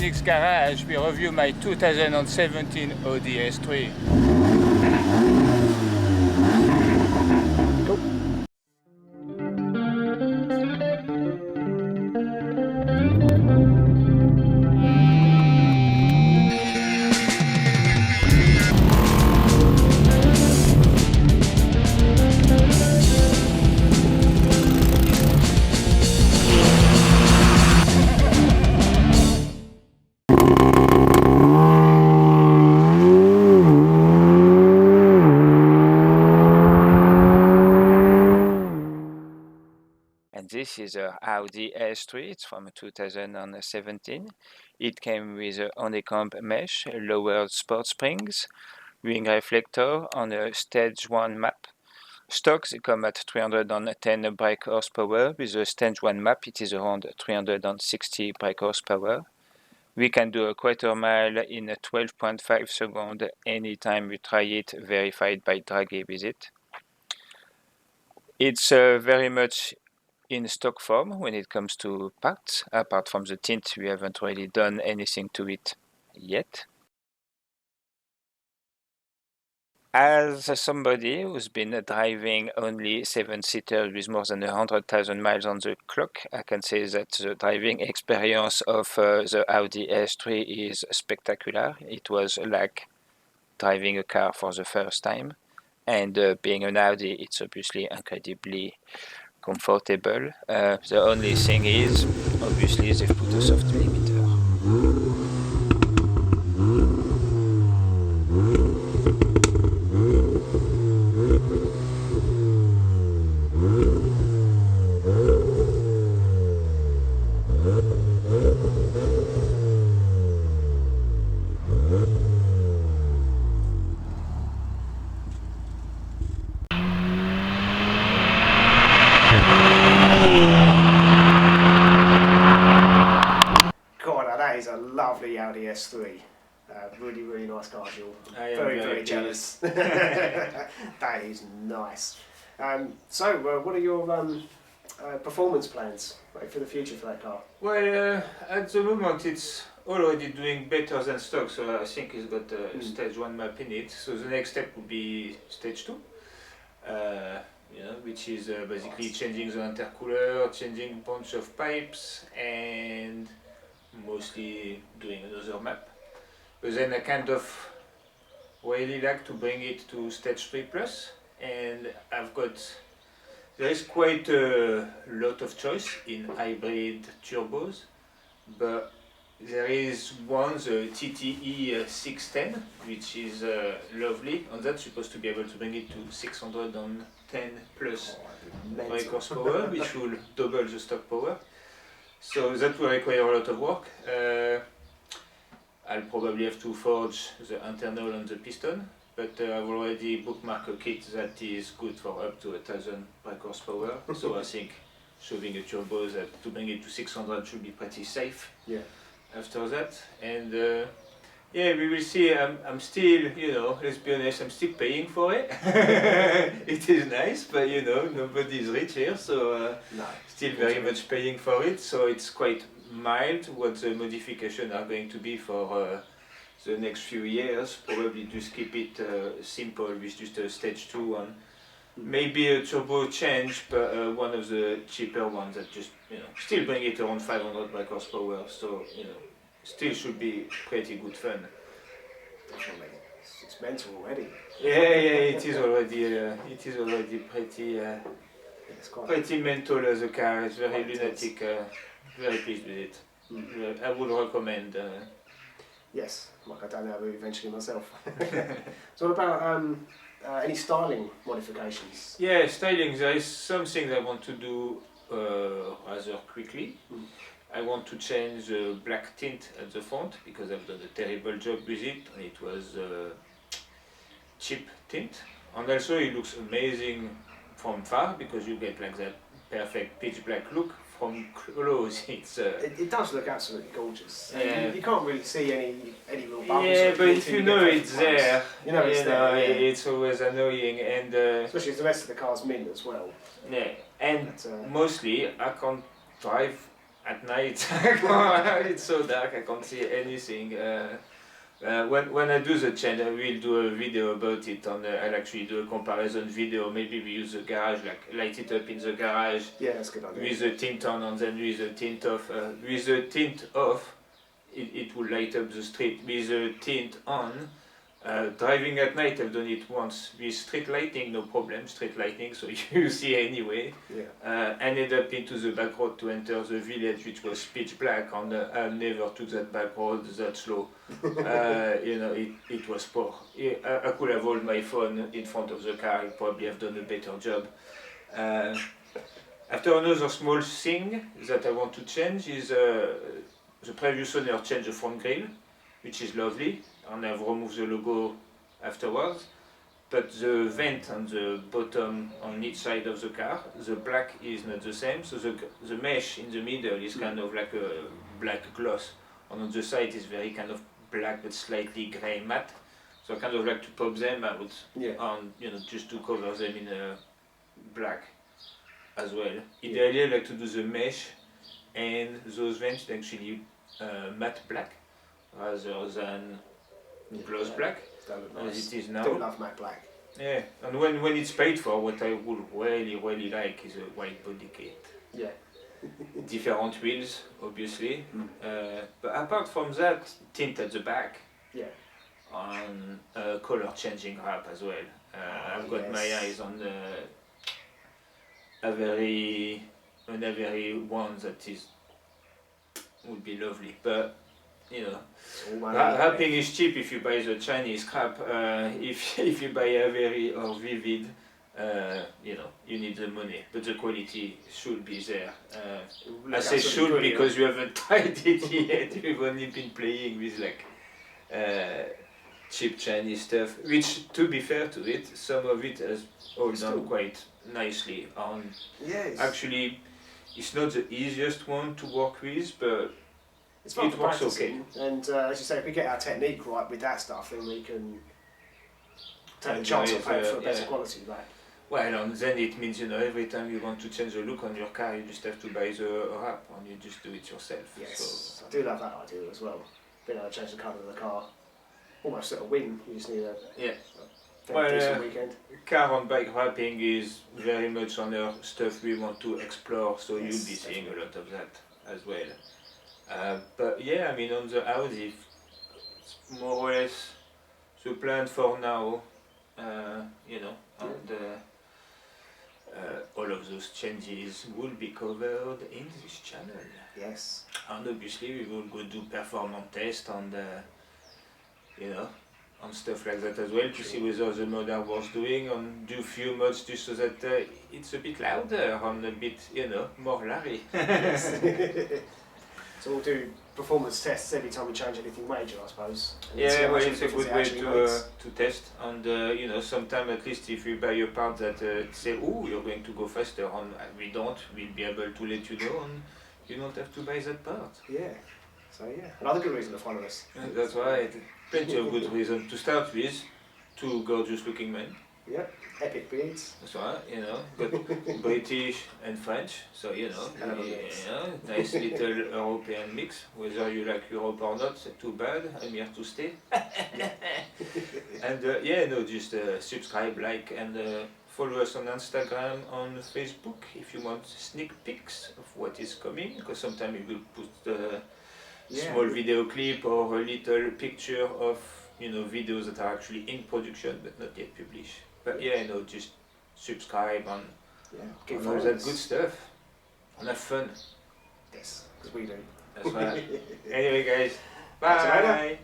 Mechanic's Garage, we review my 2017 Audi S3. And this is a Audi S3, it's from 2017. It came with a honeycomb mesh, lowered sport springs, wing reflector on a stage 1 map. Stocks they come at 310 brake horsepower. With a stage 1 map it is around 360 brake horsepower. We can do a quarter mile in 12.5 seconds anytime we try it, verified by drag visit. It's very much in stock form when it comes to parts. Apart from the tint, we haven't really done anything to it yet. As somebody who's been driving only 7-seaters with more than 100,000 miles on the clock, I can say that the driving experience of the Audi S3 is spectacular. It was like driving a car for the first time. And being an Audi, it's obviously incredibly comfortable. The only thing is, obviously, they've put a soft limiter. God, that is a lovely Audi S3. Really, really nice car, Jill. Very jealous. That is nice. So, what are your performance plans for the future for that car? Well, at the moment it's already doing better than stock, so I think it's got a stage 1 map in it. So the next step would be stage 2. Which is basically changing the intercooler, changing a bunch of pipes, and mostly doing another map. But then I kind of really like to bring it to stage 3 plus, and there is quite a lot of choice in hybrid turbos, but there is one, the TTE 610, which is lovely, and that's supposed to be able to bring it to 610 plus brake horsepower, which will double the stock power. So that will require a lot of work. I'll probably have to forge the internal and the piston, but I've already bookmarked a kit that is good for up to 1000 brake horsepower. So I think shoving a turbo to bring it to 600 should be pretty safe. Yeah. After that, and yeah, we will see. I'm still, let's be honest, I'm still paying for it. It is nice, but nobody is rich here, so no, still very much paying for it. So it's quite mild what the modifications are going to be for the next few years. Probably just keep it simple with just a stage 2 one. Maybe a turbo change, but one of the cheaper ones that just, still bring it around 500 brake horsepower. So, still should be pretty good fun. Definitely. It's mental already. Yeah, it is already pretty mental as a car. It's very lunatic. Very pleased with it. I would recommend. Yes, like I don't know eventually myself. So what about any styling modifications? Yeah, styling. There is something I want to do rather quickly. I want to change the black tint at the front because I've done a terrible job with it. It was cheap tint, and also it looks amazing from far because you get like that perfect pitch black look. From close, it does look absolutely gorgeous. Yeah. You can't really see any little bubbles. Yeah, but if you know it's there, it's there. Yeah. It's always annoying, and especially if the rest of the car's mint as well. Yeah, and mostly I can't drive at night. It's so dark, I can't see anything. When I do the change, I will do a video about it. I'll actually do a comparison video. Maybe we use the garage, like light it up in the garage. Yeah, that's a good idea. With the tint on and then with the tint off. With the tint off, it will light up the street. With the tint on, driving at night, I've done it once. With street lighting, no problem, street lighting, so you see anyway. Yeah. Ended up into the back road to enter the village, which was pitch black, and I never took that back road that slow. It was poor. I could have held my phone in front of the car, I'd probably have done a better job. After another small thing that I want to change is the previous owner changed the front grille, which is lovely, and I've removed the logo afterwards. But the vent on the bottom on each side of the car, the black is not the same, so the mesh in the middle is kind of like a black gloss, and on the side is very kind of black but slightly grey matte. So I kind of like to pop them out, and just to cover them in black as well. Ideally I like to do the mesh and those vents actually matte black rather than gloss black. Nice. As it is now. Do love matte black. Yeah, and when it's paid for, what I would really like is a white body kit. Yeah. Different wheels, obviously. But apart from that, tint at the back. Yeah. And color changing wrap as well. I've got my eyes on a very one that would be lovely. But wrapping is cheap if you buy the Chinese crap. If you buy a very or vivid, you need the money, but the quality should be there. I say should because you haven't tried it yet. You've only been playing with like cheap Chinese stuff, which, to be fair to it, some of it has all done quite nicely. Actually, it's not the easiest one to work with, but it's fun it works okay. And as you say, if we get our technique right with that stuff, then we can take a chance of paying for a better quality, right? Well, and then it means, every time you want to change the look on your car, you just have to buy the wrap and you just do it yourself. Yes, so. I do love that idea as well. Being able to change the colour of the car, almost at a win. You just need a decent weekend. Car and bike wrapping is very much on our stuff we want to explore, so you'll be seeing a lot of that as well. But yeah, I mean, on the Audi, it's more or less the plan for now, and all of those changes will be covered in this channel. Yes. And obviously we will go do performance test and and stuff like that as well to see whether the mod are worth doing, and do few mods just so that it's a bit louder and a bit, more Larry. So we'll do performance tests every time we change anything major, I suppose. Yeah, well, it's a good way to test, and sometime at least if we buy a part that say, oh, you're going to go faster, and we'll be able to let you know, and you don't have to buy that part. Yeah. So yeah, another good reason to follow us. That's right. Plenty of good reason to start with. Two gorgeous looking men. Yep, epic beards. That's right, but British and French, so nice little European mix. Whether you like Europe or not, too bad, I'm here to stay. And just subscribe, like, and follow us on Instagram, on Facebook if you want sneak peeks of what is coming, because sometimes we will put small video clip or a little picture of videos that are actually in production but not yet published. But just subscribe and all that good stuff and have fun. Yes, because we do. That's right. Anyway guys, bye.